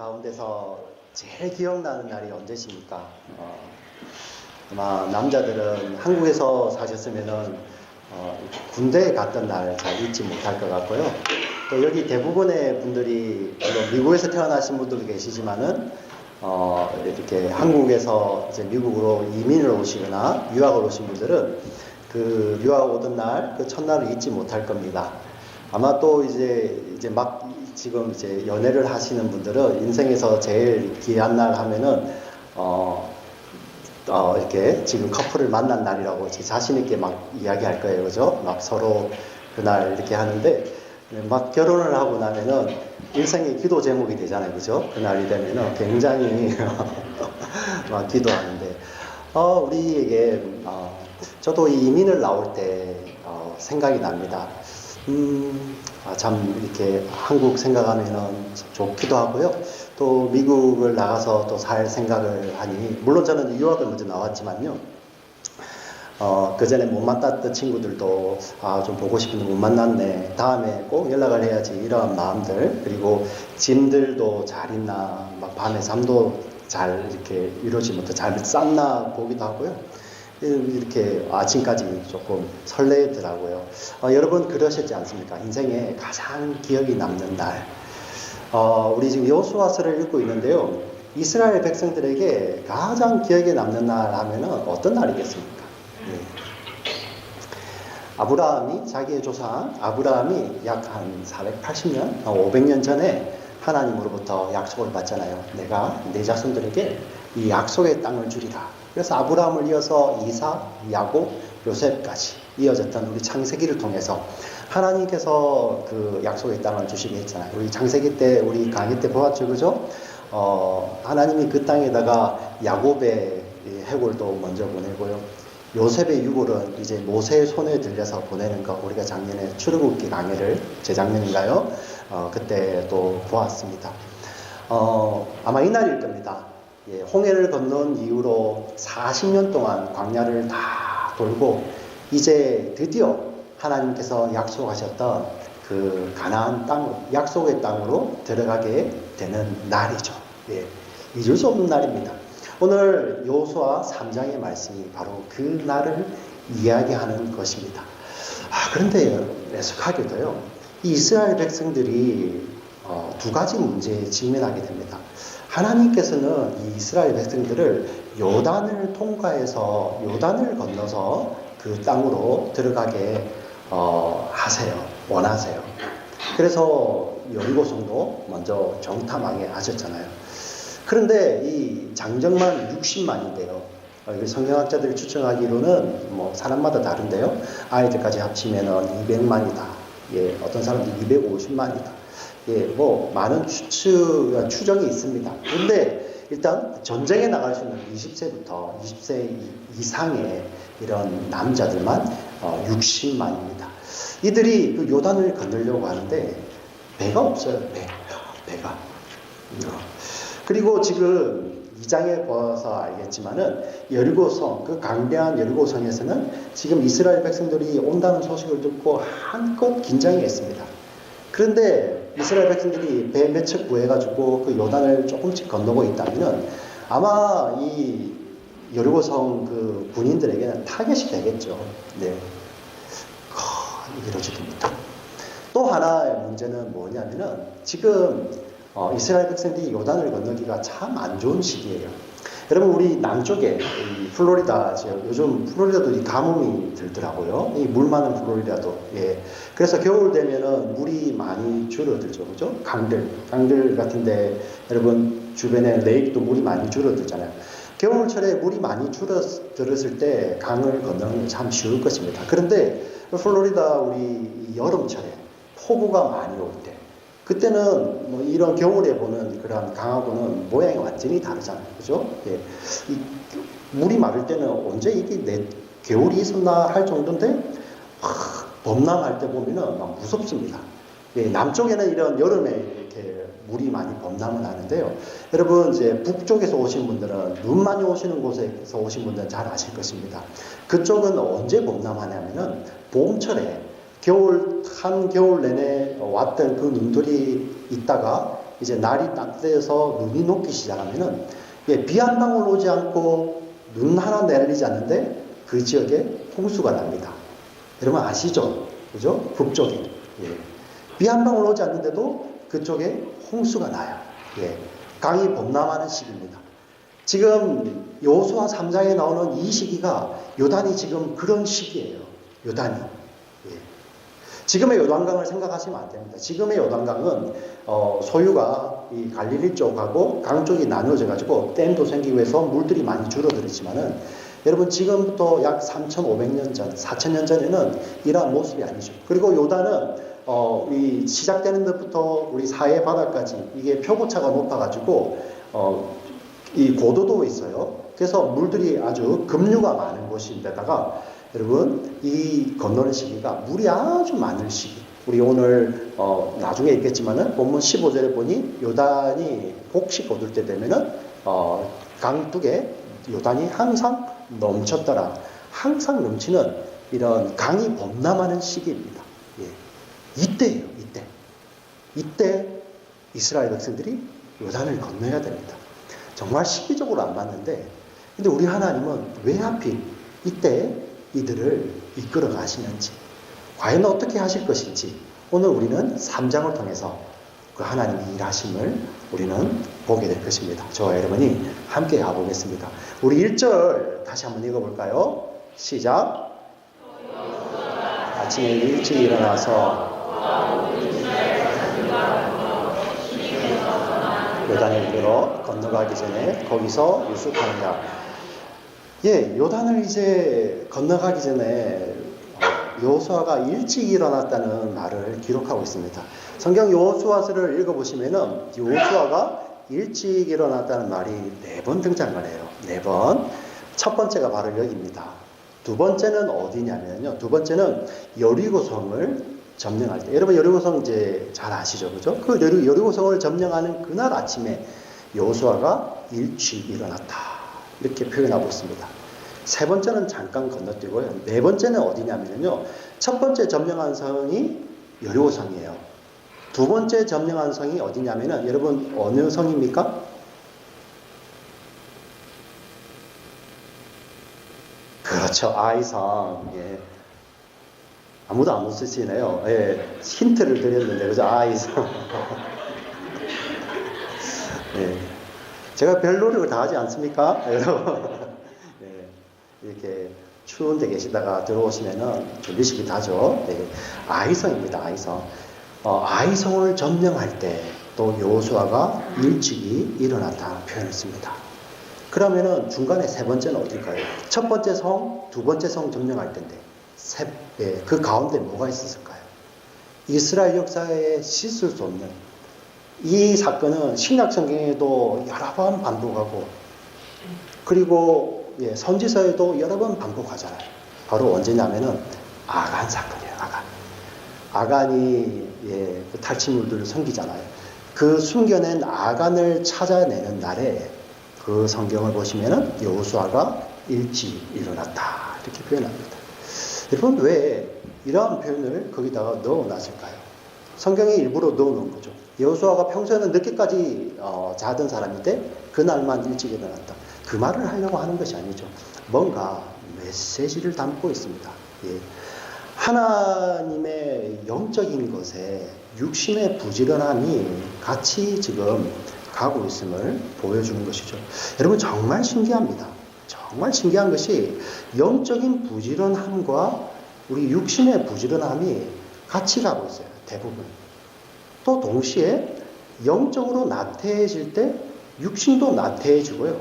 가운데서 제일 기억나는 날이 언제십니까? 아마 남자들은 한국에서 사셨으면은 군대에 갔던 날 잘 잊지 못할 것 같고요. 또 여기 대부분의 분들이 물론 미국에서 태어나신 분들도 계시지만은 이렇게 한국에서 이제 미국으로 이민을 오시거나 유학을 오신 분들은 그 유학 오던 날 그 첫날을 잊지 못할 겁니다. 아마 또 이제 막 지금 이제 연애를 하시는 분들은 인생에서 제일 귀한 날 하면은 이렇게 지금 커플을 만난 날이라고 제 자신 있게 막 이야기할 거예요, 그죠? 막 서로 그날 이렇게 하는데 막 결혼을 하고 나면은 일생의 기도 제목이 되잖아요, 그죠? 그날이 되면은 굉장히 막 기도하는데 우리에게 저도 이 이민을 나올 때 생각이 납니다. 참 이렇게 한국 생각하면은 좋기도 하고요. 또 미국을 나가서 또 살 생각을 하니, 물론 저는 유학을 먼저 나왔지만요. 그 전에 못 만났던 친구들도 좀 보고 싶은데 못 만났네. 다음에 꼭 연락을 해야지. 이런 마음들. 그리고 짐들도 잘 있나. 막 밤에 잠도 잘 이렇게 이루지 못해 잘 쌌나 보기도 하고요. 이렇게 아침까지 조금 설레더라고요. 여러분 그러셨지 않습니까? 인생에 가장 기억이 남는 날. 우리 지금 여호수아서를 읽고 있는데요. 이스라엘 백성들에게 가장 기억에 남는 날 하면은 어떤 날이겠습니까? 아브라함이, 자기의 조상 아브라함이 약 한 480년, 500년 전에 하나님으로부터 약속을 받잖아요. 내가 내 자손들에게 이 약속의 땅을 주리라. 그래서 아브라함을 이어서 이삭, 야곱, 요셉까지 이어졌던 우리 창세기를 통해서 하나님께서 그 약속의 땅을 주시게 했잖아요. 우리 창세기 때, 우리 강의 때 보았죠, 그죠? 하나님이 그 땅에다가 야곱의 해골도 먼저 보내고요. 요셉의 유골은 이제 모세의 손에 들려서 보내는 거 우리가 작년에 출애굽기 강의를 재작년인가요? 그때 또 보았습니다. 아마 이날일 겁니다. 홍해를 건넌 이후로 40년 동안 광야를 다 돌고 이제 드디어 하나님께서 약속하셨던 그 가나안 땅, 약속의 땅으로 들어가게 되는 날이죠. 잊을 수 없는 날입니다. 오늘 여호수아 3장의 말씀이 바로 그 날을 이야기하는 것입니다. 그런데 애석하게도요, 이 이스라엘 백성들이 두 가지 문제에 직면하게 됩니다. 하나님께서는 이 이스라엘 백성들을 요단을 통과해서 요단을 건너서 그 땅으로 들어가게 원하세요. 그래서 여리고성도 먼저 정탐하게 하셨잖아요. 그런데 이 장정만 60만인데요. 성경학자들이 추정하기로는 뭐 사람마다 다른데요. 아이들까지 합치면은 200만이다. 어떤 사람들이 250만이다. 뭐 많은 추정이 있습니다. 그런데 일단 전쟁에 나갈 수 있는 20세부터 20세 이상의 이런 남자들만 60만입니다. 이들이 그 요단을 건너려고 하는데 배가 없어요. 배가. 그리고 지금 2장에 보아서 알겠지만은 여리고성, 그 강대한 여리고성에서는 지금 이스라엘 백성들이 온다는 소식을 듣고 한껏 긴장했습니다. 그런데 이스라엘 백성들이 배 몇 척 구해가지고 그 요단을 조금씩 건너고 있다면은 아마 이 여리고성 그 군인들에게는 타겟이 되겠죠. 이러지도 못하고. 또 하나의 문제는 뭐냐면은 지금 이스라엘 백성들이 요단을 건너기가 참 안 좋은 시기예요. 여러분 우리 남쪽에 플로리다 요즘 플로리다도 이 가뭄이 들더라고요. 이 물 많은 플로리다도. 그래서 겨울 되면은 물이 많이 줄어들죠, 그죠? 강들 같은데 여러분 주변에 레이크도 물이 많이 줄어들잖아요. 겨울철에 물이 많이 줄어들었을 때 강을 건너는 게 참 쉬울 것입니다. 그런데 플로리다 우리 여름철에 폭우가 많이 올 때, 그때는 뭐 이런 겨울에 보는 그런 강하고는 모양이 완전히 다르잖아요, 그죠? 이 물이 마를 때는 언제 이게 겨울이 있었나 할 정도인데 범람할 때 보면은 막 무섭습니다. 남쪽에는 이런 여름에 이렇게 물이 많이 범람을 하는데요. 여러분 이제 북쪽에서 오신 분들은 눈 많이 오시는 곳에서 오신 분들은 잘 아실 것입니다. 그쪽은 언제 범람하냐면은 봄철에 한겨울 내내 왔던 그 눈들이 있다가 이제 날이 따뜻해져서 눈이 녹기 시작하면은 비 한 방울 오지 않고 눈 하나 내리지 않는데 그 지역에 홍수가 납니다. 여러분 아시죠? 그죠? 북쪽에. 예. 비 한 방울 오지 않는데도 그쪽에 홍수가 나요. 예. 강이 범람하는 시기입니다. 지금 여호수아 3장에 나오는 이 시기가 요단이 지금 그런 시기예요. 요단이. 예. 지금의 요단강을 생각하시면 안 됩니다. 지금의 요단강은 소유가 이 갈릴리 쪽하고 강 쪽이 나누어져 가지고 댐도 생기고 해서 물들이 많이 줄어들었지만은 여러분 지금부터 약 3,500년 전, 4,000년 전에는 이러한 모습이 아니죠. 그리고 요단은 이 시작되는 데부터 우리 사해 바다까지 이게 표고차가 높아가지고 이 고도도에 있어요. 그래서 물들이 아주 급류가 많은 곳인데다가 여러분 이 건너는 시기가 물이 아주 많은 시기. 우리 오늘 나중에 있겠지만은 본문 15절에 보니 요단이 혹시 거둘 때 되면은 강둑에 요단이 항상 넘쳤더라. 항상 넘치는 이런 강이 범람하는 시기입니다. 예. 이때예요. 이때 이스라엘 백성들이 요단을 건너야 됩니다. 정말 시기적으로 안 맞는데 근데 우리 하나님은 왜 하필 이때 이들을 이끌어 가시는지 과연 어떻게 하실 것인지 오늘 우리는 3장을 통해서 그 하나님의 일하심을 우리는 보게 될 것입니다. 저와 여러분이 함께 가보겠습니다. 우리 1절 다시 한번 읽어볼까요? 시작. 아침에 일찍 일어나서 요단을 이르러 건너가기 전에 거기서 유숙하느냐. 예, 요단을 이제 건너가기 전에 여호수아가 일찍 일어났다는 말을 기록하고 있습니다. 성경 여호수아서를 읽어보시면은 여호수아가 일찍 일어났다는 말이 4번 등장을 해요. 4번. 첫 번째가 바로 여기입니다. 두 번째는 어디냐면요. 두 번째는 여리고성을 점령할 때. 여러분 여리고성 이제 잘 아시죠? 그죠? 그 여리고성을 점령하는 그날 아침에 여호수아가 일찍 일어났다. 이렇게 표현하고 있습니다. 세 번째는 잠깐 건너뛰고요. 네 번째는 어디냐면요. 첫 번째 점령한 성이 여리고성이에요. 두 번째 점령한 성이 어디냐면은 여러분 어느 성입니까? 그렇죠. 아이성. 예. 아무도 안 웃으시네요. 예. 힌트를 드렸는데 그죠? 아이성. 예. 제가 별 노력을 다 하지 않습니까? 여러분. 이렇게 추운 데 계시다가 들어오시면은 졸리시기도 하죠. 네. 아이성입니다. 아이성. 아이성을 점령할 때 또 여호수아가 일찍이 일어났다 표현했습니다. 그러면은 중간에 세 번째는 어딜까요? 첫 번째 성, 두 번째 성 점령할 때인데 그 가운데 뭐가 있었을까요? 이스라엘 역사에 씻을 수 없는 이 사건은 신약 성경에도 여러 번 반복하고 그리고 선지서에도 여러 번 반복하잖아요. 바로 언제냐면은 아간 사건이에요. 아간이 그 탈취물들을 섬기잖아요. 그 숨겨낸 아간을 찾아내는 날에 그 성경을 보시면은 여호수아가 일찍 일어났다 이렇게 표현합니다. 여러분 왜 이러한 표현을 거기다가 넣어놨을까요? 성경에 일부러 넣어놓은 거죠. 여호수아가 평소에는 늦게까지 자던 사람인데 그날만 일찍 일어났다. 그 말을 하려고 하는 것이 아니죠. 뭔가 메시지를 담고 있습니다. 예. 하나님의 영적인 것에 육신의 부지런함이 같이 지금 가고 있음을 보여주는 것이죠. 여러분 정말 신기합니다. 정말 신기한 것이 영적인 부지런함과 우리 육신의 부지런함이 같이 가고 있어요. 대부분. 또 동시에 영적으로 나태해질 때 육신도 나태해지고요.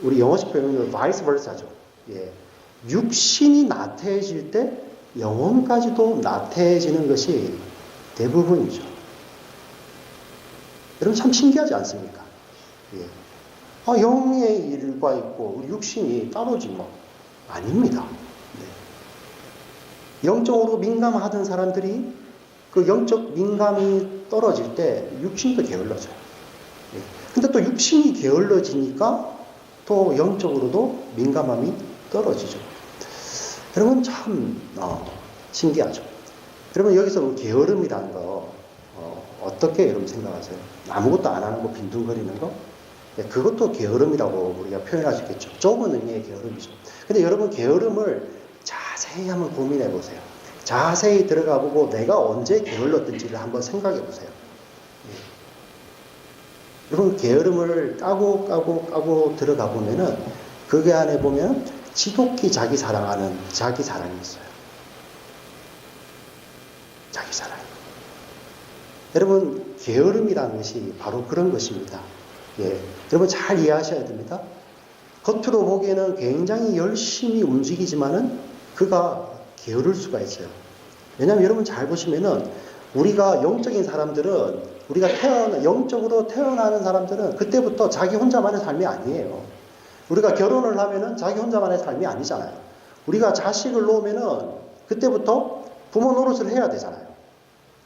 우리 영어식 표현으로 vice versa죠. 예. 육신이 나태해질 때 영혼까지도 나태해지는 것이 대부분이죠. 여러분 참 신기하지 않습니까? 예. 영의 일과 있고 우리 육신이 따로지 뭐 아닙니다. 네. 영적으로 민감하던 사람들이 그 영적 민감이 떨어질 때 육신도 게을러져요. 예. 근데 또 육신이 게을러지니까 또 영적으로도 민감함이 떨어지죠. 여러분 참 신기하죠. 여러분 여기서 게으름이라는 거 어떻게 여러분 생각하세요? 아무것도 안 하는 거, 빈둥거리는 거? 예, 그것도 게으름이라고 우리가 표현할 수 있겠죠. 좁은 의미의 게으름이죠. 근데 여러분 게으름을 자세히 한번 고민해 보세요. 자세히 들어가 보고 내가 언제 게을렀던지를 한번 생각해 보세요. 예. 여러분 게으름을 까고 들어가 보면은 그게 안에 보면 지독히 자기 사랑하는 자기 사랑이 있어요. 자기 사랑. 여러분 게으름이라는 것이 바로 그런 것입니다. 예, 여러분 잘 이해하셔야 됩니다. 겉으로 보기에는 굉장히 열심히 움직이지만은 그가 게으를 수가 있어요. 왜냐하면 여러분 잘 보시면은 우리가 영적인 사람들은 우리가 영적으로 태어나는 사람들은 그때부터 자기 혼자만의 삶이 아니에요. 우리가 결혼을 하면은 자기 혼자만의 삶이 아니잖아요. 우리가 자식을 놓으면은 그때부터 부모 노릇을 해야 되잖아요.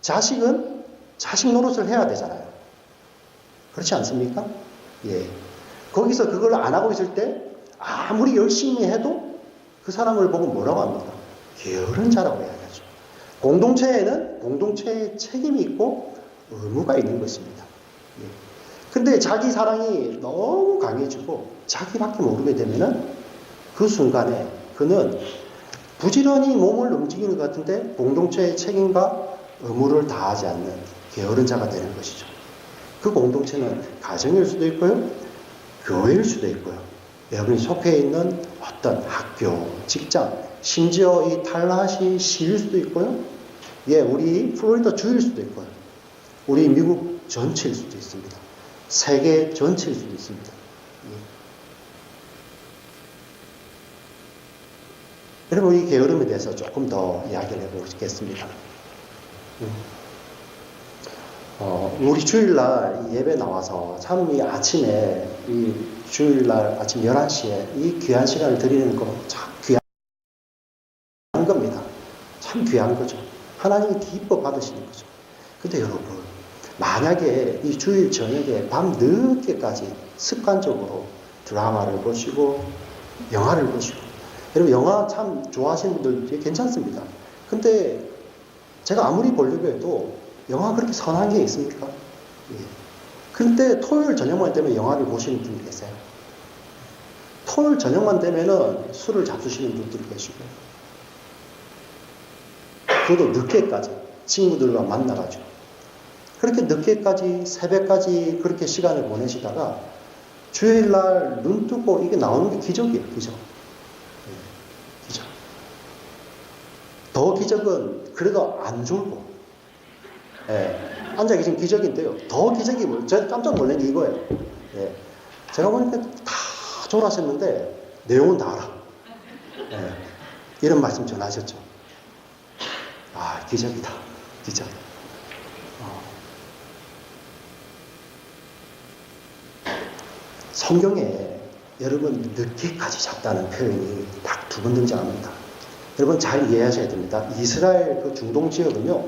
자식은 자식 노릇을 해야 되잖아요. 그렇지 않습니까? 예. 거기서 그걸 안 하고 있을 때 아무리 열심히 해도 그 사람을 보고 뭐라고 합니까? 게으른 자라고 해야죠. 공동체에는 공동체의 책임이 있고 의무가 있는 것입니다. 예. 근데 자기 사랑이 너무 강해지고 자기밖에 모르게 되면은 그 순간에 그는 부지런히 몸을 움직이는 것 같은데 공동체의 책임과 의무를 다하지 않는 게으른 자가 되는 것이죠. 그 공동체는 가정일 수도 있고요, 교회일 수도 있고요, 여러분이 속해 있는 어떤 학교, 직장, 심지어 이 탈라시 시일 수도 있고요, 예, 우리 플로리다 주일 수도 있고요, 우리 미국 전체일 수도 있습니다. 세계 전체일 수도 있습니다. 예. 여러분 이 게으름에 대해서 조금 더 이야기를 해보겠습니다. 우리 주일날 예배 나와서 참 이 아침에 이 주일날 아침 11시에 이 귀한 시간을 드리는 거 참 귀한 겁니다. 참 귀한 거죠. 하나님이 기뻐 받으시는 거죠. 근데 여러분 만약에 이 주일 저녁에 밤 늦게까지 습관적으로 드라마를 보시고 영화를 보시고, 여러분 영화 참 좋아하시는 분들 괜찮습니다. 근데 제가 아무리 보려고 해도 영화 그렇게 선한 게 있습니까? 예. 근데 토요일 저녁만 되면 영화를 보시는 분이 계세요. 토요일 저녁만 되면은 술을 잡수시는 분들이 계시고, 그것도 늦게까지 친구들과 만나가지고 그렇게 늦게까지 새벽까지 그렇게 시간을 보내시다가 주일날 눈 뜨고 이게 나오는 게 기적이에요. 기적. 예. 기적. 더 기적은 그래도 안 졸고, 예, 앉아 계신 기적인데요. 더 기적이 제가 깜짝 놀란 게 이거예요. 예, 제가 보니까 다 졸았었는데 내용은 다 알아. 예, 이런 말씀 전하셨죠. 아, 기적이다. 기적. 성경에 여러분 늦게까지 잤다는 표현이 딱 두 번 등장합니다. 여러분 잘 이해하셔야 됩니다. 이스라엘 그 중동 지역은요,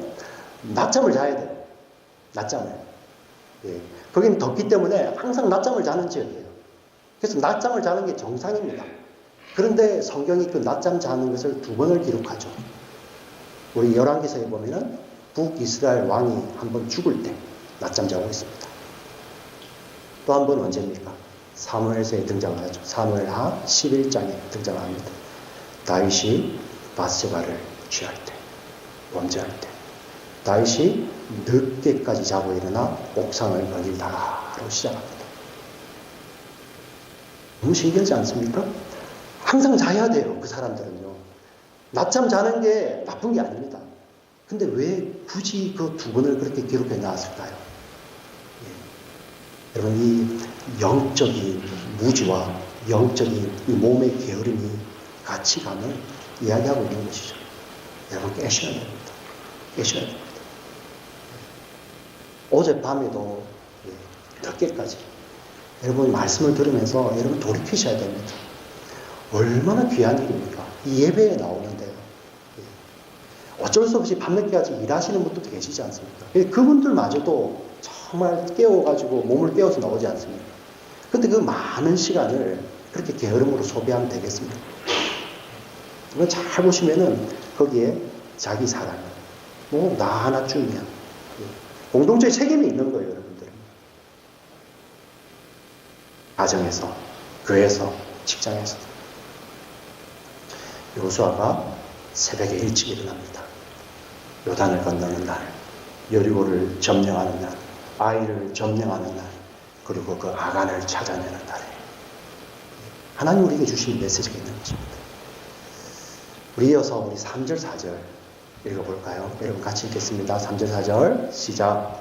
낮잠을 자야 돼요. 낮잠을. 예. 거기는 덥기 때문에 항상 낮잠을 자는 지역이에요. 그래서 낮잠을 자는 게 정상입니다. 그런데 성경이 그 낮잠 자는 것을 두 번을 기록하죠. 우리 열왕기서에 보면은 북이스라엘 왕이 한번 죽을 때 낮잠 자고 있습니다. 또 한 번 언제입니까? 사무엘서에 등장하죠. 사무엘하 11장에 등장합니다. 다윗이 바스바를 취할 때, 범죄할 때 다윗이 늦게까지 자고 일어나 옥상을 거닐다로 시작합니다. 너무 신기하지 않습니까? 항상 자야 돼요. 그 사람들은요. 낮잠 자는 게 나쁜 게 아닙니다. 근데 왜 굳이 그 두 번을 그렇게 기록해 놨을까요? 예. 여러분 이 영적인 무지와 영적인 이 몸의 게으름이 같이 가면 이야기하고 있는 것이죠. 여러분 깨셔야 됩니다. 깨셔야 됩니다. 어젯밤에도 늦게까지 여러분 말씀을 들으면서 여러분 돌이키셔야 됩니다. 얼마나 귀한 일입니까? 이 예배에 나오는데요. 어쩔 수 없이 밤늦게까지 일하시는 분들도 계시지 않습니까? 그분들마저도 정말 깨워가지고 몸을 깨워서 나오지 않습니까? 근데 그 많은 시간을 그렇게 게으름으로 소비하면 되겠습니까? 이건 잘 보시면은 거기에 자기 사랑, 뭐 나 하나쯤이야. 공동체의 책임이 있는 거예요, 여러분들. 가정에서, 교회에서, 직장에서. 여호수아가 새벽에 일찍 일어납니다. 요단을 건너는 날, 여리고를 점령하는 날, 아이를 점령하는 날, 그리고 그 아간을 찾아내는 날에 하나님 우리에게 주신 메시지가 있는 것입니다. 우리 이어서 우리 3절 4절 읽어볼까요? 여러분 같이 읽겠습니다. 3절 4절 시작.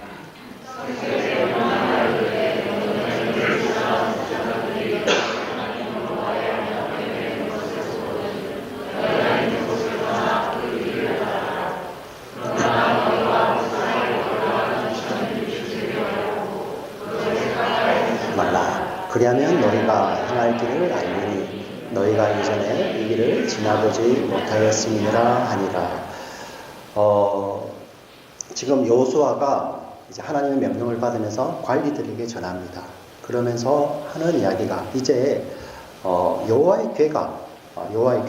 말라. 그리하면 너희가 행할 길을 알리니 너희가 이전에 이 길을 지나보지 못하였음이라 하니라. 지금 여호수아가 이제 하나님의 명령을 받으면서 관리들에게 전합니다. 그러면서 하는 이야기가 이제 여호와의 궤가 여호와의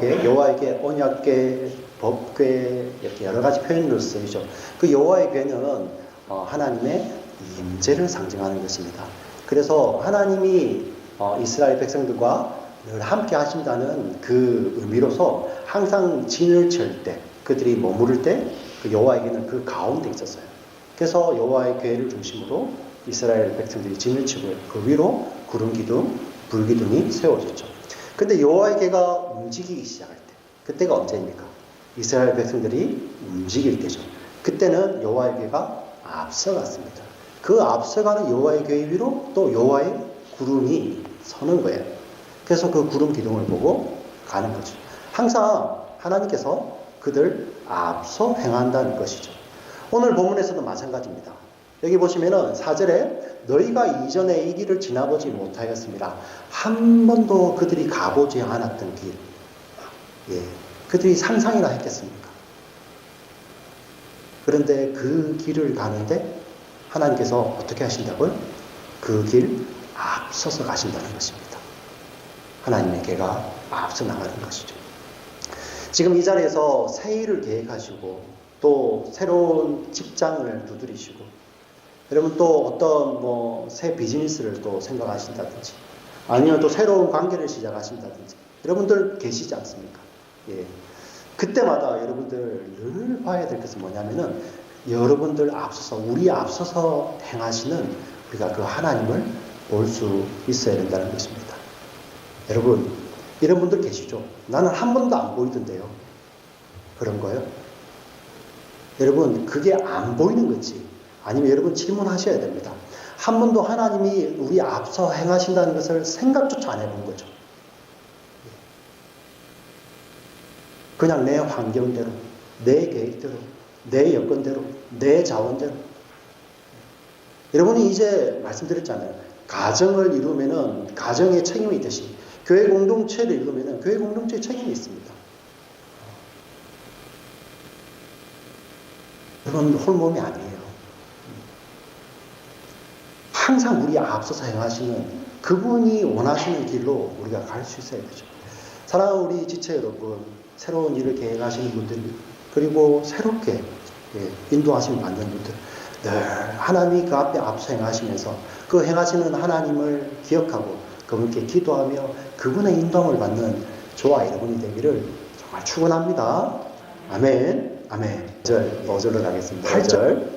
궤, 언약궤, 법궤 이렇게 여러 가지 표현으로 쓰이죠. 그 여호와의 궤는 하나님의 임재를 상징하는 것입니다. 그래서 하나님이 이스라엘 백성들과 늘 함께 하신다는 그 의미로서 항상 진을 칠 때, 그들이 머무를 때 그 여호와의 궤는 그 가운데 있었어요. 그래서 여호와의 궤를 중심으로 이스라엘 백성들이 진을 치고 그 위로 구름 기둥, 불 기둥이 세워졌죠. 근데 여호와의 궤가 움직이기 시작할 때, 그때가 언제입니까? 이스라엘 백성들이 움직일 때죠. 그때는 여호와의 궤가 앞서갔습니다. 그 앞서가는 여호와의 궤 위로 또 여호와의 구름이 서는 거예요. 그래서 그 구름 기둥을 보고 가는 거죠. 항상 하나님께서 그들 앞서 행한다는 것이죠. 오늘 본문에서도 마찬가지입니다. 여기 보시면은 4절에 너희가 이전에 이 길을 지나보지 못하였습니다. 한 번도 그들이 가보지 않았던 길. 그들이 상상이나 했겠습니까? 그런데 그 길을 가는데 하나님께서 어떻게 하신다고요? 그 길 앞서서 가신다는 것입니다. 하나님의 궤가 앞서 나가는 것이죠. 지금 이 자리에서 새 일을 계획하시고 또 새로운 직장을 두드리시고 여러분 또 어떤 새 비즈니스를 또 생각하신다든지 아니면 또 새로운 관계를 시작하신다든지 여러분들 계시지 않습니까? 그때마다 여러분들 늘 봐야 될 것은 뭐냐면은 여러분들 앞서서 우리 앞서서 행하시는 우리가 그 하나님을 볼 수 있어야 된다는 것입니다. 여러분 이런 분들 계시죠? 나는 한 번도 안 보이던데요. 그런 거요? 여러분 그게 안 보이는 건지 아니면 여러분 질문하셔야 됩니다. 한 번도 하나님이 우리 앞서 행하신다는 것을 생각조차 안 해본 거죠. 그냥 내 환경대로, 내 계획대로, 내 여건대로, 내 자원대로. 여러분이 이제 말씀드렸잖아요. 가정을 이루면은 가정의 책임이 있듯이 교회 공동체를 이루면은 교회 공동체의 책임이 있습니다. 여러분 홀몸이 아니에요. 항상 우리 앞서서 행하시는 그분이 원하시는 길로 우리가 갈 수 있어야 되죠. 사랑하는 우리 지체 여러분, 새로운 일을 계획하시는 분들, 그리고 새롭게 인도하심을 받는 분들, 늘 하나님이 그 앞에 앞서 행하시면서 그 행하시는 하나님을 기억하고 그분께 기도하며 그분의 인도함을 받는 저와 여러분이 되기를 정말 축원합니다. 아멘. 아멘. 5절로 가겠습니다. 8절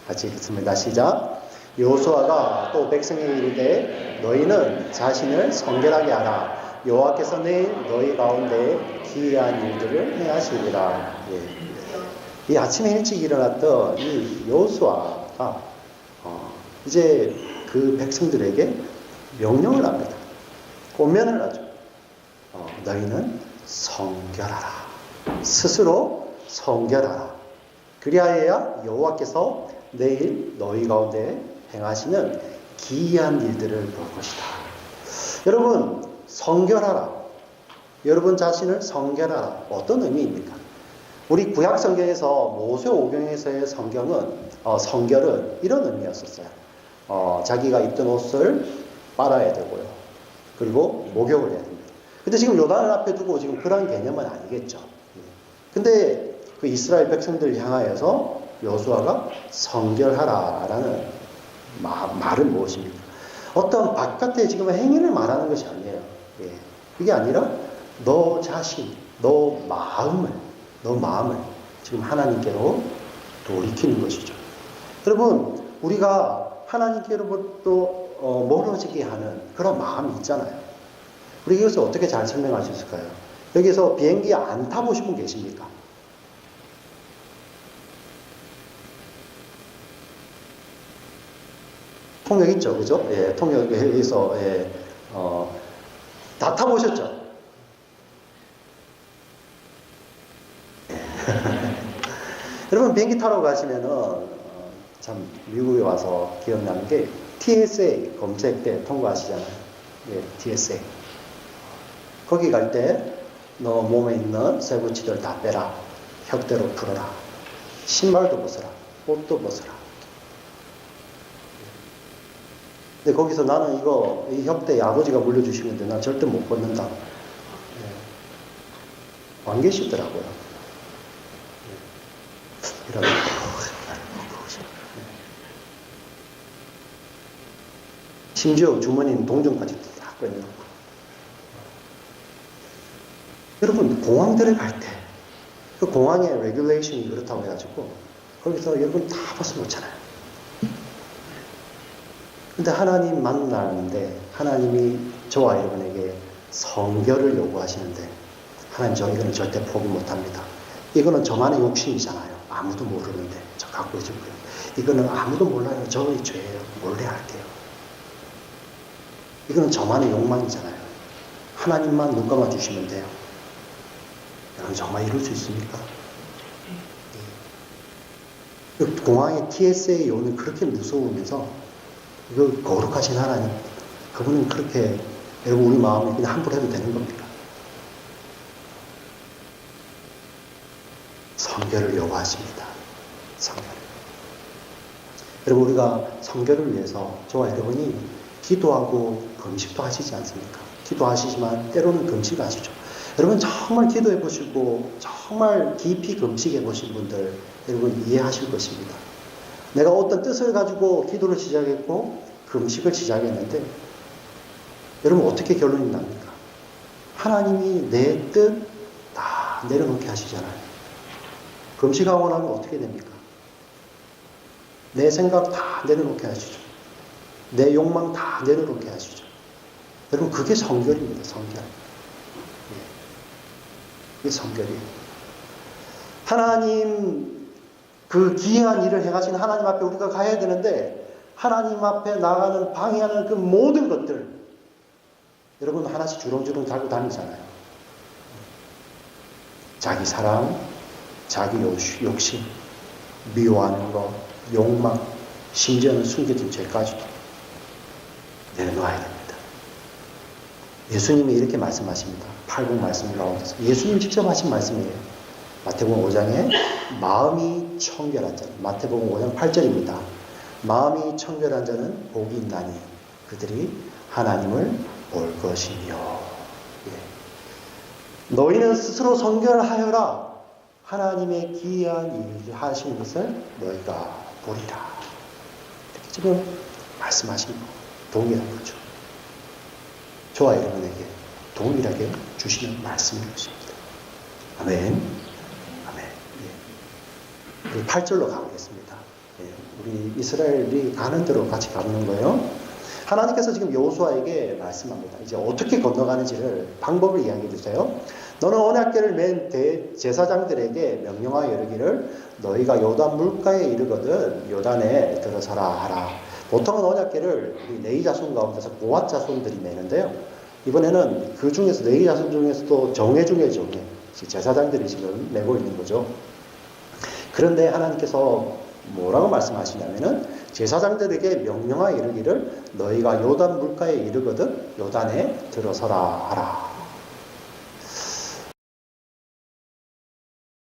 같이 읽겠습니다. 시작. 여호수아가 또 백성에게 이르되 너희는 자신을 성결하게 하라. 여호와께서 내일 너희 가운데 기이한 일들을 행하시리라. 이 아침에 일찍 일어났던 이 여호수아가 이제 그 백성들에게 명령을 합니다. 권면을 하죠. 너희는 성결하라. 스스로 성결하라. 그리하여야 여호와께서 내일 너희 가운데 행하시는 기이한 일들을 볼 것이다. 여러분 성결하라. 여러분 자신을 성결하라. 어떤 의미입니까? 우리 구약 성경에서 모세오경에서의 성결은 이런 의미였었어요. 자기가 입던 옷을 빨아야 되고요. 그리고 목욕을 해야 됩니다. 근데 지금 요단을 앞에 두고 지금 그런 개념은 아니겠죠. 근데 그 이스라엘 백성들 향하여서 여호수아가 성결하라라는 말은 무엇입니까? 어떤 바깥의 지금 행위를 말하는 것이 아니에요. 예. 그게 아니라 너 자신, 너 마음을 지금 하나님께로 돌이키는 것이죠. 여러분, 우리가 하나님께로부터 멀어지게 하는 그런 마음이 있잖아요. 우리 이것을 어떻게 잘 설명할 수 있을까요? 여기서 비행기 안 타보신 분 계십니까? 통역 있죠, 그죠? 예, 통역에서 다 타보셨죠? 여러분 비행기 타러 가시면은 참 미국에 와서 기억나는 게 TSA 검색 때 통과하시잖아요. 예, TSA. 거기 갈 때 너 몸에 있는 쇠붙이들 다 빼라. 혁대로 풀어라. 신발도 벗어라. 옷도 벗어라. 근데 거기서 나는 이 혁대에 아버지가 물려주시는데 난 절대 못 벗는다. 예. 안 계시더라고요. 이러면 심지어 주머니는 동전까지 딱 꺼내놓고. 여러분 공항 들어갈 때 그 공항의 레귤레이션이 그렇다고 해가지고 거기서 여러분 다 벗어놓잖아요. 근데 하나님 만나는데 하나님이 저와 여러분에게 성결을 요구하시는데 하나님 저 이거는 절대 포기 못합니다. 이거는 저만의 욕심이잖아요. 아무도 모르는데 저 갖고 있을 거예요. 이거는 아무도 몰라요. 저의 죄예요. 몰래 할게요. 이거는 저만의 욕망이잖아요. 하나님만 눈 감아주시면 돼요. 여러분 정말 이룰 수 있습니까? 공항의 TSA 오는 그렇게 무서우면서 이거 거룩하신 하나님, 그분은 그렇게 여러분 우리 마음에 그냥 함부로 해도 되는 겁니까? 성결을 요구하십니다. 성결. 여러분 우리가 성결을 위해서 저와 여러분이 기도하고 금식도 하시지 않습니까? 기도하시지만 때로는 금식하시죠. 여러분 정말 기도해 보시고 정말 깊이 금식해 보신 분들 여러분 이해하실 것입니다. 내가 어떤 뜻을 가지고 기도를 시작했고 금식을 시작했는데 여러분 어떻게 결론이 납니까? 하나님이 내 뜻 다 내려놓게 하시잖아요. 금식하고 나면 어떻게 됩니까? 내 생각 다 내려놓게 하시죠. 내 욕망 다 내려놓게 하시죠. 여러분 그게 성결입니다. 성결. 그게 성결이에요. 하나님 그 기이한 일을 행하신 하나님 앞에 우리가 가야 되는데 하나님 앞에 나가는 방해하는 그 모든 것들 여러분 하나씩 주렁주렁 달고 다니잖아요. 자기 사랑, 자기 욕심, 미워하는 것, 욕망, 심지어는 숨겨진 죄까지도 내려놓아야 됩니다. 예수님이 이렇게 말씀하십니다. 팔복 말씀 가운데서 예수님 직접 하신 말씀이에요. 마태복음 5장에 마음이 청결한 자, 마태복음 5장 8절입니다. 마음이 청결한 자는 복이 있나니 그들이 하나님을 볼 것이며. 예. 너희는 스스로 성결하여라. 하나님의 기이한 일을 하시는 것을 너희가 보리라. 이렇게 지금 말씀하신 동일한 거죠. 저와 여러분에게 동일하게 주시는 말씀인 것입니다. 아멘. 아멘. 예. 우리 8절로 가보겠습니다. 예. 우리 이스라엘이 가는 대로 같이 가는 거예요. 하나님께서 지금 여호수아에게 말씀합니다. 이제 어떻게 건너가는지를 방법을 이야기해 주세요. 너는 언약궤를 맨 대제사장들에게 명령하여 이르기를 너희가 요단 물가에 이르거든 요단에 들어서라 하라. 보통은 언약궤를 우리 레위 자손 가운데서 고핫 자손들이 매는데요. 이번에는 그 중에서 레위 자손 중에서도 정예 중에 정예 제사장들이 지금 메고 있는 거죠. 그런데 하나님께서 뭐라고 말씀하시냐면은 제사장들에게 명령하여 이르기를 너희가 요단 물가에 이르거든 요단에 들어서라 하라.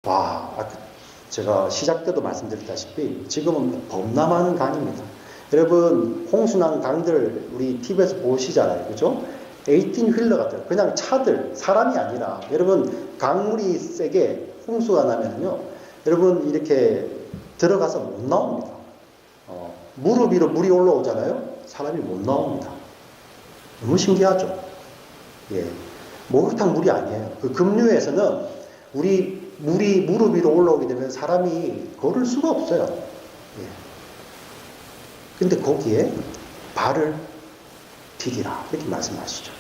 와, 제가 시작 때도 말씀드렸다시피 지금은 범람하는 강입니다. 여러분 홍수난 강들 우리 TV에서 보시잖아요. 그죠? 18휠러 같은 그냥 차들 사람이 아니라 여러분 강물이 세게 홍수가 나면요 여러분 이렇게 들어가서 못 나옵니다. 무릎 위로 물이 올라오잖아요. 사람이 못 나옵니다. 너무 신기하죠? 예. 목욕탕 물이 아니에요. 그 급류에서는 물이 무릎 위로 올라오게 되면 사람이 걸을 수가 없어요. 예. 근데 거기에 발을 디디라 이렇게 말씀하시죠.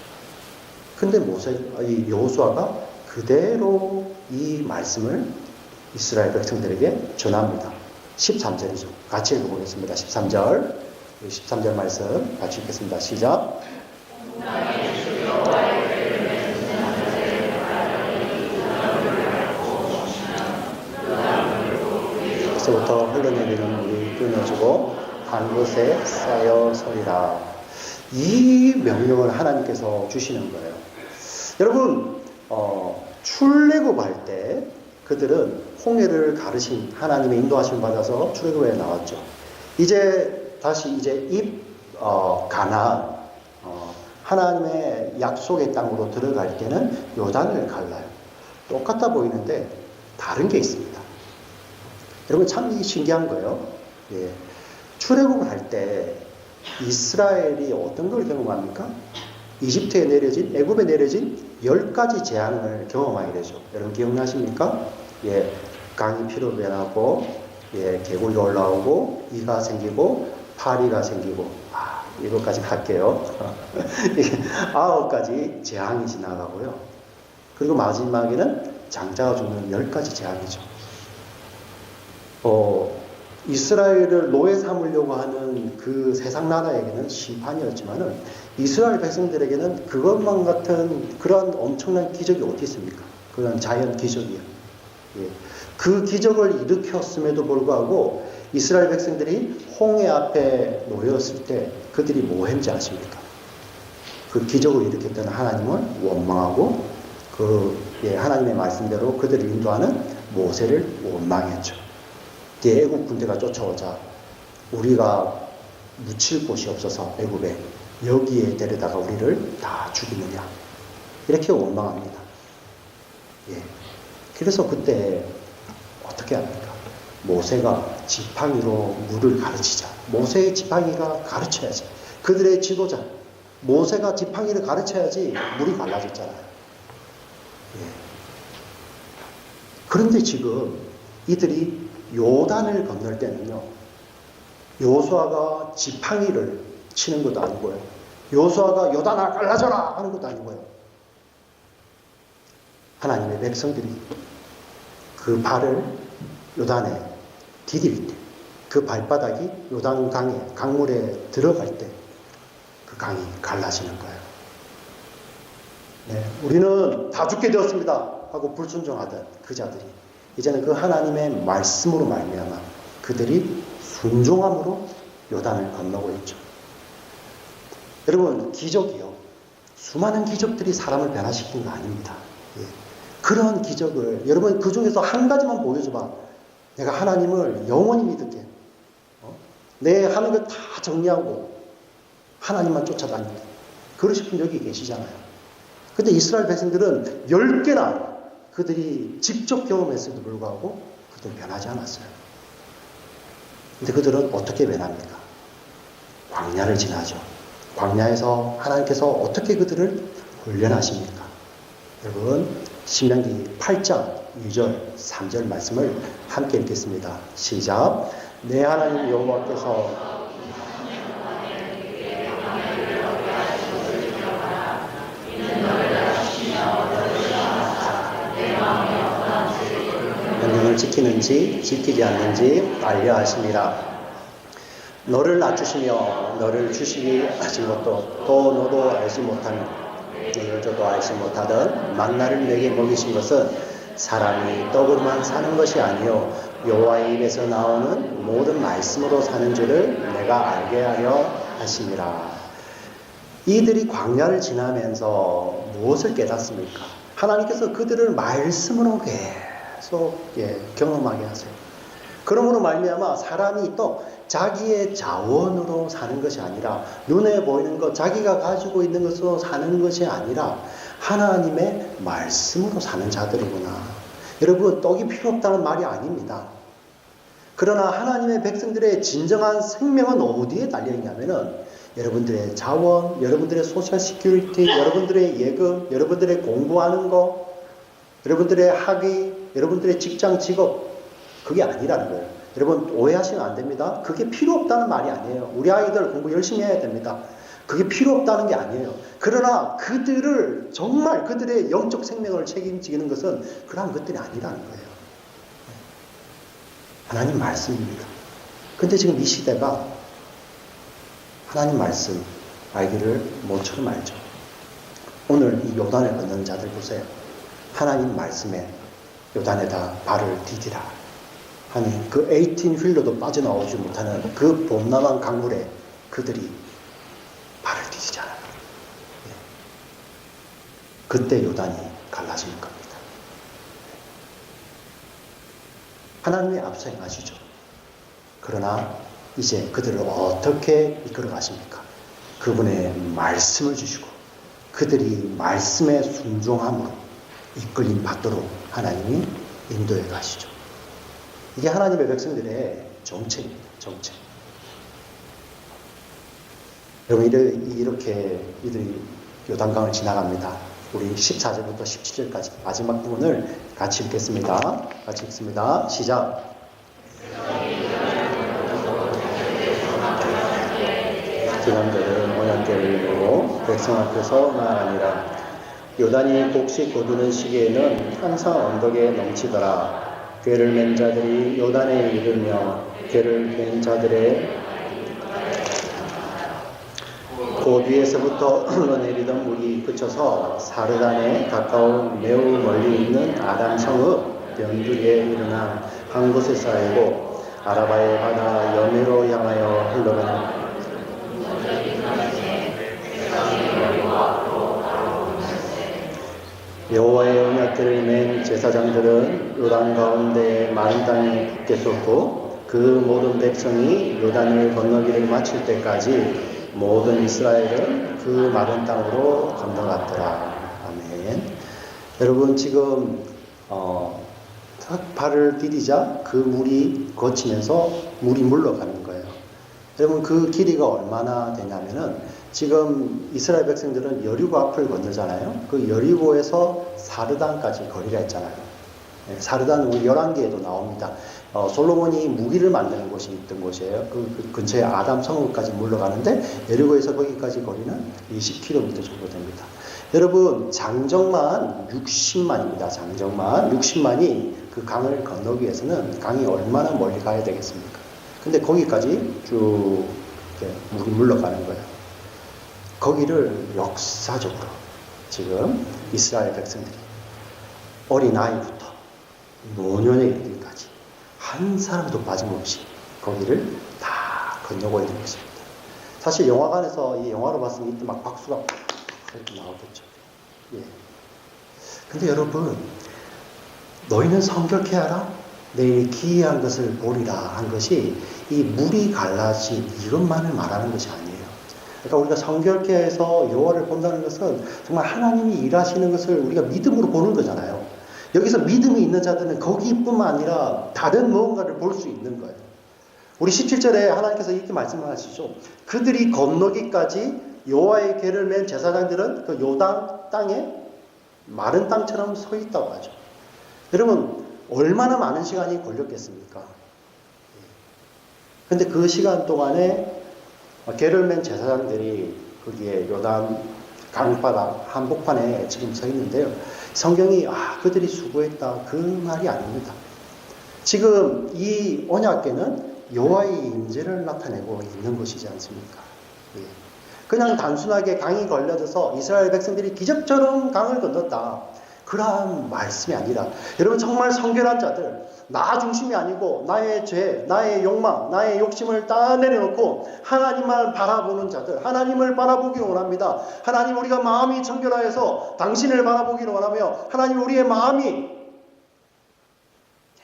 근데 이 여호수아가 그대로 이 말씀을 이스라엘 백성들에게 전합니다. 13절이죠. 같이 읽어보겠습니다. 13절 말씀 같이 읽겠습니다. 시작. 에서부터 흘러내리는 물이 끊어지고 한 곳에 쌓여 서리라. 이 명령을 하나님께서 주시는 거예요. 여러분, 출애굽할 때 그들은 홍해를 가르신 하나님의 인도하심 받아서 출애굽에 나왔죠. 이제 가나안 하나님의 약속의 땅으로 들어갈 때는 요단을 갈라요. 똑같아 보이는데 다른 게 있습니다. 여러분 참 신기한 거예요. 예. 출애굽을 할 때 이스라엘이 어떤 걸 경험합니까? 이집트에 내려진, 애굽에 내려진 10가지 재앙을 경험하게 되죠. 여러분 기억나십니까? 예, 강이 피로 변하고, 예, 계곡이 올라오고, 이가 생기고, 파리가 생기고, 이것까지 할게요. 9가지 재앙이 지나가고요. 그리고 마지막에는 장자가 죽는 10가지 재앙이죠. 이스라엘을 노예 삼으려고 하는 그 세상 나라에게는 심판이었지만은 이스라엘 백성들에게는 그것만 같은 그런 엄청난 기적이 어디 있습니까? 그런 자연 기적이요. 예. 그 기적을 일으켰음에도 불구하고 이스라엘 백성들이 홍해 앞에 놓였을 때 그들이 뭐 했는지 아십니까? 그 기적을 일으켰던 하나님을 원망하고 하나님의 말씀대로 그들을 인도하는 모세를 원망했죠. 애굽 군대가 쫓아오자 우리가 묻힐 곳이 없어서 애굽에 여기에 데려다가 우리를 다 죽이느냐 이렇게 원망합니다. 예. 그래서 그때 어떻게 합니까? 모세가 지팡이로 물을 가르치자. 모세의 지팡이가 가르쳐야지. 그들의 지도자 모세가 지팡이를 가르쳐야지 물이 갈라졌잖아요. 예. 그런데 지금 이들이 요단을 건널 때는요, 여호수아가 지팡이를 치는 것도 아니고요, 여호수아가 요단아 갈라져라 하는 것도 아니고요, 하나님의 백성들이 그 발을 요단에 디딜 때, 그 발바닥이 요단 강물에 들어갈 때 그 강이 갈라지는 거예요. 네, 우리는 다 죽게 되었습니다 하고 불순종하던 그 자들이 이제는 그 하나님의 말씀으로 말미암아 그들이 순종함으로 요단을 건너고 있죠. 여러분, 기적이요, 수많은 기적들이 사람을 변화시키는 거 아닙니다. 예. 그런 기적을 여러분 그 중에서 한 가지만 보여줘봐. 내가 하나님을 영원히 믿을게. 내 하는 거 다 정리하고 하나님만 쫓아다니게. 그러신 분 여기 계시잖아요. 근데 이스라엘 백성들은 10개나 그들이 직접 경험했음에도 불구하고 그들은 변하지 않았어요. 근데 그들은 어떻게 변합니까? 광야를 지나죠. 광야에서 하나님께서 어떻게 그들을 훈련하십니까? 여러분, 신명기 8장 2절 3절 말씀을 함께 읽겠습니다. 시작. 내 하나님 여호와께서 명령을 지키는지 지키지 않는지 알려 하심이라. 너를 낮추시며 너를 주시기 하신 것도 또 너도 알지 못하며 내 여자도 알지 못하던 만나를 내게 먹이신 것은 사람이 떡으로만 사는 것이 아니요 여호와의 입에서 나오는 모든 말씀으로 사는 줄을 내가 알게 하려 하심이라. 이들이 광야를 지나면서 무엇을 깨닫습니까? 하나님께서 그들을 말씀으로 계속 경험하게 하세요. 그러므로 말미암아 사람이 또 자기의 자원으로 사는 것이 아니라, 눈에 보이는 것, 자기가 가지고 있는 것으로 사는 것이 아니라 하나님의 말씀으로 사는 자들이구나. 여러분, 떡이 필요 없다는 말이 아닙니다. 그러나 하나님의 백성들의 진정한 생명은 어디에 달려있냐면은 여러분들의 자원, 여러분들의 소셜 시큐리티, 여러분들의 예금, 여러분들의 공부하는 거, 여러분들의 학위, 여러분들의 직장, 직업, 그게 아니라는 거예요. 여러분 오해하시면 안 됩니다. 그게 필요 없다는 말이 아니에요. 우리 아이들 공부 열심히 해야 됩니다. 그게 필요 없다는 게 아니에요. 그러나 그들을 정말 그들의 영적 생명을 책임지는 것은 그러한 것들이 아니라는 거예요. 하나님 말씀입니다. 근데 지금 이 시대가 하나님 말씀 알기를 모처럼 알죠. 오늘 이 요단을 건너는 자들 보세요. 하나님 말씀에 요단에다 발을 디디라 하니 그 18휠로도 빠져나오지 못하는 그 봄나만 강물에 그들이 발을 디디잖아요. 그때 요단이 갈라지는 겁니다. 하나님이 앞서 행하시죠. 그러나 이제 그들을 어떻게 이끌어 가십니까? 그분의 말씀을 주시고 그들이 말씀에 순종함으로 이끌림 받도록 하나님이 인도해 가시죠. 이게 하나님의 백성들의 정책입니다. 정책. 여러분 이렇게 이들이 요단강을 지나갑니다. 우리 14절부터 17절까지 마지막 부분을 같이 읽겠습니다. 같이 읽습니다. 시작. 지난들은 언약궤를 이루고 백성 앞에서 나아가니라. 요단이 곡식 거두는 시기에는 항상 언덕에 넘치더라. 궤를 맨 자들이 요단에 이르며 궤를 맨 자들의 그 위에서부터 흘러내리던 물이 그쳐서 사르단에 가까운 매우 멀리 있는 아담성읍 변두리에 일어나 한 곳에 쌓이고 아라바의 바다 여매로 향하여 흘러가는 여호와의 언약궤를 맨 제사장들은 요단 가운데 마른 땅에 굳게 쏟고 그 모든 백성이 요단을 건너기를 마칠 때까지 모든 이스라엘은 그 마른 땅으로 건너갔더라. 아멘. 여러분 지금 발을 디디자 그 물이 거치면서 물이 물러가는 거예요. 여러분 그 길이가 얼마나 되냐면은 지금 이스라엘 백성들은 여리고 앞을 건너잖아요. 그 여리고에서 사르단까지 거리가 있잖아요. 사르단 우리 열왕기에도 나옵니다. 솔로몬이 무기를 만드는 곳이 있던 곳이에요. 그 근처에 아담 성읍까지 물러가는데 여리고에서 거기까지 거리는 20km 정도 됩니다. 여러분 장정만 60만입니다. 장정만 60만이 그 강을 건너기 위해서는 강이 얼마나 멀리 가야 되겠습니까? 근데 거기까지 쭉 물이 물러가는 거예요. 거기를 역사적으로 지금 이스라엘 백성들이 어린아이부터 노년에 이르기까지 한 사람도 빠짐없이 거기를 다 건너고 있는 것입니다. 사실 영화관에서 이 영화로 봤으면 이때 막 박수가 이렇게 나오겠죠. 예. 근데 여러분, 너희는 성결케 하라? 내일 기이한 것을 보리라 한 것이 이 물이 갈라진 이것만을 말하는 것이 아니에요. 그러니까 우리가 성결케 해서 여호와를 본다는 것은 정말 하나님이 일하시는 것을 우리가 믿음으로 보는 거잖아요. 여기서 믿음이 있는 자들은 거기뿐만 아니라 다른 무언가를 볼 수 있는 거예요. 우리 17절에 하나님께서 이렇게 말씀하시죠. 그들이 건너기까지 여호와의 궤를 맨 제사장들은 그 요단 땅에 마른 땅처럼 서 있다고 하죠. 여러분 얼마나 많은 시간이 걸렸겠습니까? 근데 그 시간 동안에 궤를 맨 제사장들이 거기에 요단 강바다 한복판에 지금 서 있는데요. 성경이 그들이 수고했다 그 말이 아닙니다. 지금 이 언약궤는 여호와의 임재를 나타내고 있는 것이지 않습니까? 그냥 단순하게 강이 걸려져서 이스라엘 백성들이 기적처럼 강을 건넜다. 그러한 말씀이 아니라 여러분 정말 성결한 자들 나 중심이 아니고 나의 죄, 나의 욕망, 나의 욕심을 다 내려놓고 하나님만 바라보는 자들 하나님을 바라보기를 원합니다. 하나님 우리가 마음이 청결하여서 당신을 바라보기를 원하며 하나님 우리의 마음이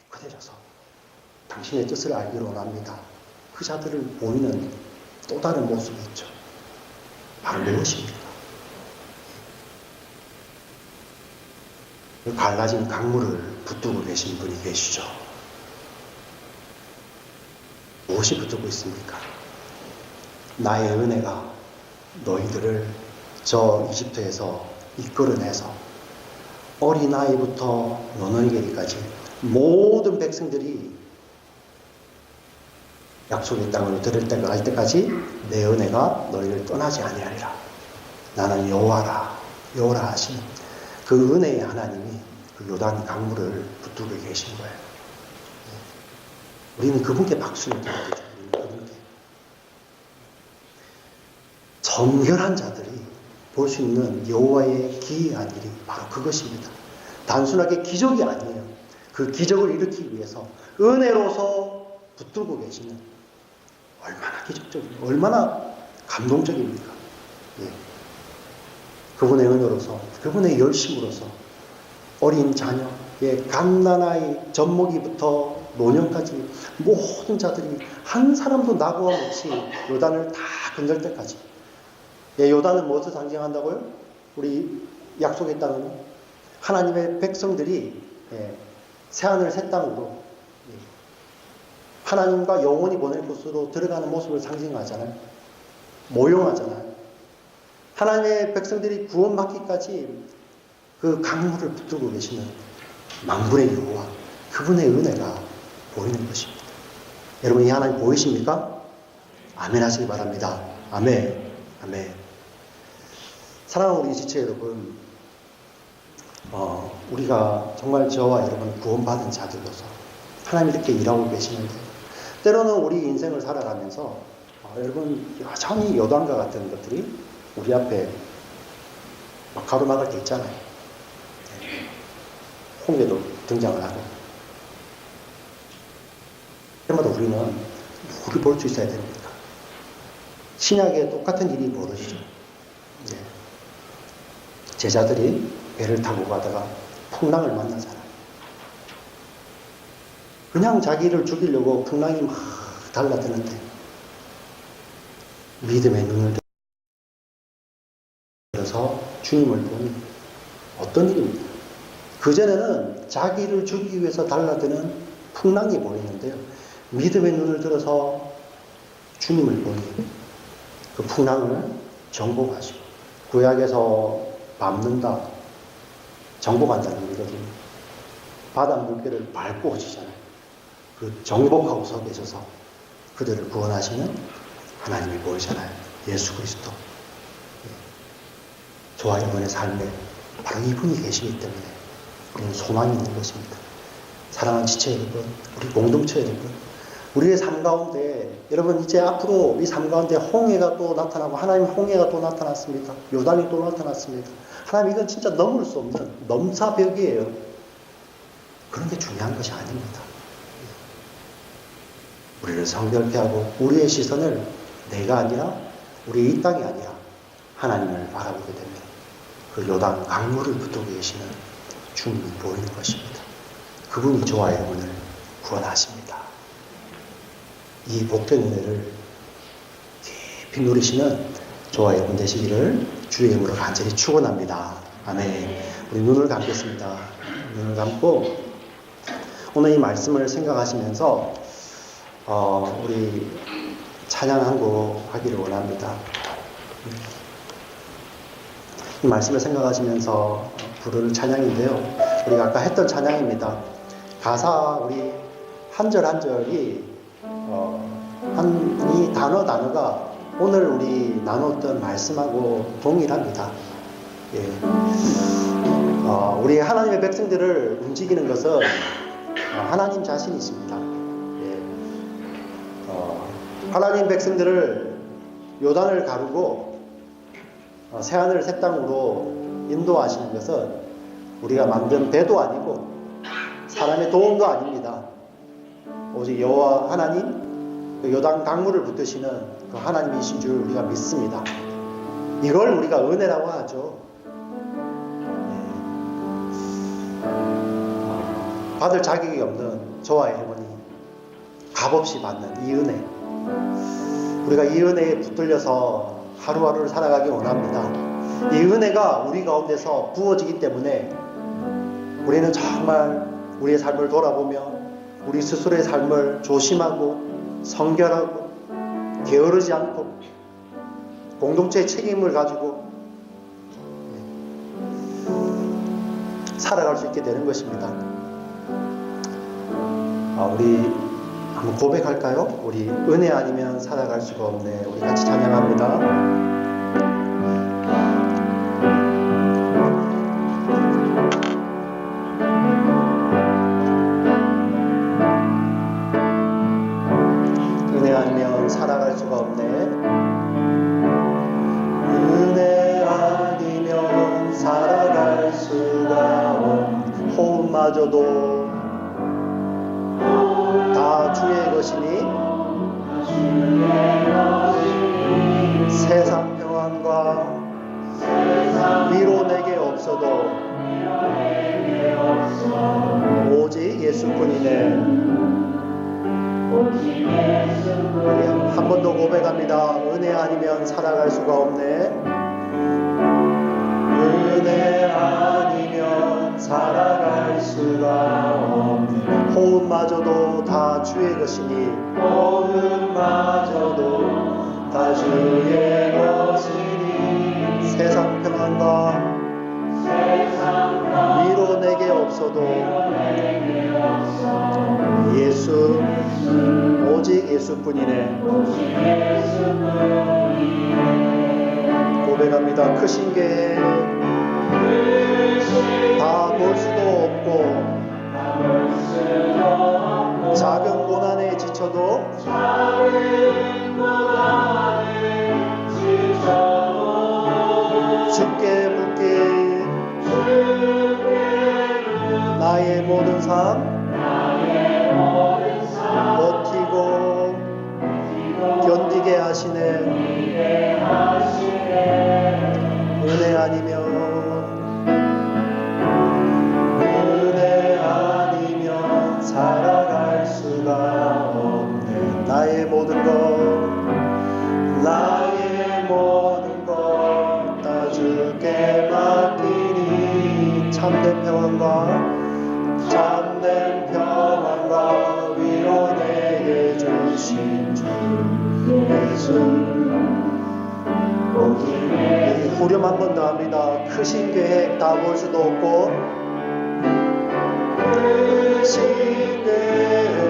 깨끗해져서 당신의 뜻을 알기를 원합니다. 그 자들을 보이는 또 다른 모습이 있죠. 바로 무엇입니까? 갈라진 강물을 붙들고 계신 분이 계시죠. 무엇이 붙들고 있습니까? 나의 은혜가 너희들을 저 이집트에서 이끌어내서 어린아이부터 노년기까지 모든 백성들이 약속의 땅으로 들을 때가 갈 때까지 내 은혜가 너희를 떠나지 아니하리라. 나는 여호와라 하시는 그 은혜의 하나님이 그 요단 강물을 붙들고 계신 거예요. 우리는 그분께 박수를 드려야 되죠. 그분께. 정결한 자들이 볼 수 있는 여호와의 기이한 일이 바로 그것입니다. 단순하게 기적이 아니에요. 그 기적을 일으키기 위해서 은혜로서 붙들고 계시는, 얼마나 기적적이고 얼마나 감동적입니까? 예. 그분의 은혜로서, 그분의 열심으로서 어린 자녀의 갓난아이 젖먹이부터 노년까지 모든 자들이 한 사람도 낙오함 없이 요단을 다 건널 때까지. 예, 요단은 무엇을 상징한다고요? 우리 약속의 땅은 하나님의 백성들이 새하늘 새 땅으로 하나님과 영원히 보낼 곳으로 들어가는 모습을 상징하잖아요. 모형하잖아요. 하나님의 백성들이 구원받기까지 그 강물을 붙들고 계시는 만군의 여호와, 그분의 은혜가 보이는 것입니다. 여러분, 이 하나님 보이십니까? 아멘 하시기 바랍니다. 아멘. 아멘. 사랑하는 우리 지체 여러분, 우리가 정말 저와 여러분 구원받은 자들로서 하나님 이렇게 일하고 계시는데, 때로는 우리 인생을 살아가면서 여러분 여전히 요단과 같은 것들이 우리 앞에 막 가로막을 때 있잖아요. 홍해도 등장을 하고. 그러마다 우리는 누구를 볼 수 있어야 됩니까? 신약에 똑같은 일이 벌어지죠. 제자들이 배를 타고 가다가 풍랑을 만나잖아요. 그냥 자기를 죽이려고 풍랑이 막 달라드는데 믿음의 눈을 들어서 주님을 보니 어떤 일입니까? 그전에는 자기를 죽이기 위해서 달라드는 풍랑이 보이는데요. 믿음의 눈을 들어서 주님을 보니 그 풍랑을 정복하시고, 구약에서 밟는다, 정복한다는 의미거든요. 바다 물결을 밟고 오시잖아요. 그 정복하고 서 계셔서 그들을 구원하시는 하나님이 보이잖아요. 예수 그리스도. 저와 여러분의 삶에 바로 이분이 계시기 때문에 우리는 소망이 있는 것입니다. 사랑하는 지체 여러분, 우리 공동체 여러분, 우리의 삶 가운데, 여러분 이제 앞으로 이 삶 가운데 홍해가 또 나타나고, 하나님 홍해가 또 나타났습니다. 요단이 또 나타났습니다. 하나님, 이건 진짜 넘을 수 없는 넘사벽이에요. 그런 게 중요한 것이 아닙니다. 우리를 성결케 하고 우리의 시선을 내가 아니라, 우리 이 땅이 아니라 하나님을 바라보게 되면 그 요단 강물을 붙들고 계시는 주님이 보이는 것입니다. 그분이 저와 여러분을 구원하십니다. 이 복된 은혜를 깊이 누리시는 저와 여러분 되시기를 주의 이름으로 간절히 축원합니다. 아멘. 우리 눈을 감겠습니다. 눈을 감고 오늘 이 말씀을 생각하시면서 우리 찬양 한 곡 하기를 원합니다. 이 말씀을 생각하시면서 부르는 찬양인데요. 우리가 아까 했던 찬양입니다. 가사 우리 한 절 한 절이 이 단어가 오늘 우리 나눴던 말씀하고 동일합니다. 예. 우리 하나님의 백성들을 움직이는 것은 하나님 자신이십니다. 예. 하나님 백성들을 요단을 가르고 새하늘 새 땅으로 인도하시는 것은 우리가 만든 배도 아니고 사람의 도움도 아닙니다. 오직 여호와 하나님, 그 요단 강물을 붙드시는 그 하나님이신 줄 우리가 믿습니다. 이걸 우리가 은혜라고 하죠. 받을 자격이 없는 저와 여러분이 값없이 받는 이 은혜, 우리가 이 은혜에 붙들려서 하루하루를 살아가기 원합니다. 이 은혜가 우리 가운데서 부어지기 때문에 우리는 정말 우리의 삶을 돌아보며 우리 스스로의 삶을 조심하고 성결하고 게으르지 않고 공동체의 책임을 가지고 살아갈 수 있게 되는 것입니다. 우리 한번 고백할까요? 우리 은혜 아니면 살아갈 수가 없네. 우리 같이 찬양합니다. 은혜 아니면 살아갈 수가 없네. 은혜 아니면 살아갈 수가 없네. 호흡마저도 다 주의 것이니 세상 평안과 위로 내게 없어도 오직 예수뿐이네. 한 번 더 고백합니다. 은혜 아니면 살아갈 수가 없네. 은혜 아니면 살아갈 수가 없네. 호흡마저도 다 주의 것이니 호흡마저도 다 주의 것이니 세상 평안과 위로 내게 없어도 예수 오직 예수뿐이네. 고백합니다. 크신 계획 다 볼 수도 없고 작은 고난에 지쳐도 주께 묻게 나의 모든 삶 버티고 견디게 하시네. 은혜 아니면 살아갈 수가 없네. 나의 모든 것 다 주께 맡기니 참된 평안과 위로 내게 주신 주 예수. 후렴 한 번 더 합니다. 크신 계획 다 볼 수도 없고 크신 계획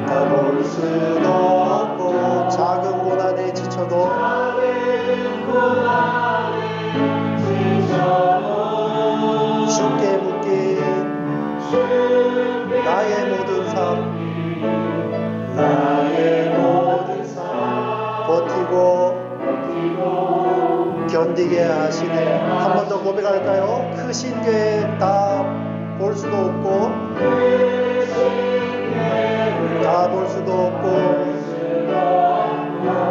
다 볼 수도 없고 작은 고난에 지쳐도 주께 묶인 나의 모든 삶 버티고 견디게 하시네. 한 번 더 고백할까요? 크신 계획 다 볼 수도 없고 다 볼 수도 없고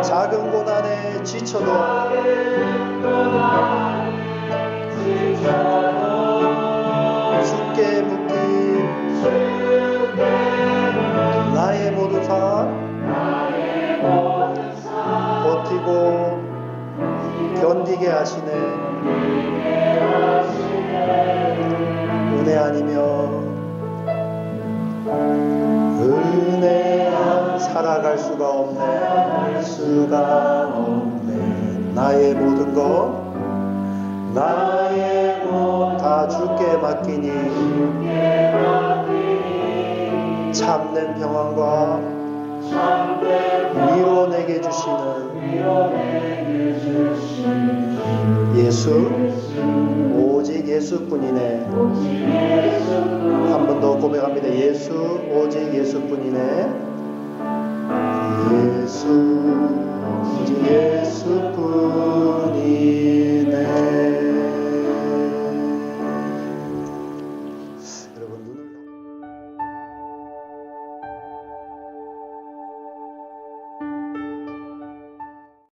작은 고난에 지쳐도 주께 묶인 나의 모든 삶 버티고 견디게 하시네. 은혜 아니면 살아갈 수가 없네. 나의 모든 것 다 주께 맡기니 참된 평안과 위로 내게 주시는 예수 오직 예수뿐이네. 한 번 더 고백합니다. 예수 오직 예수뿐이네. 예수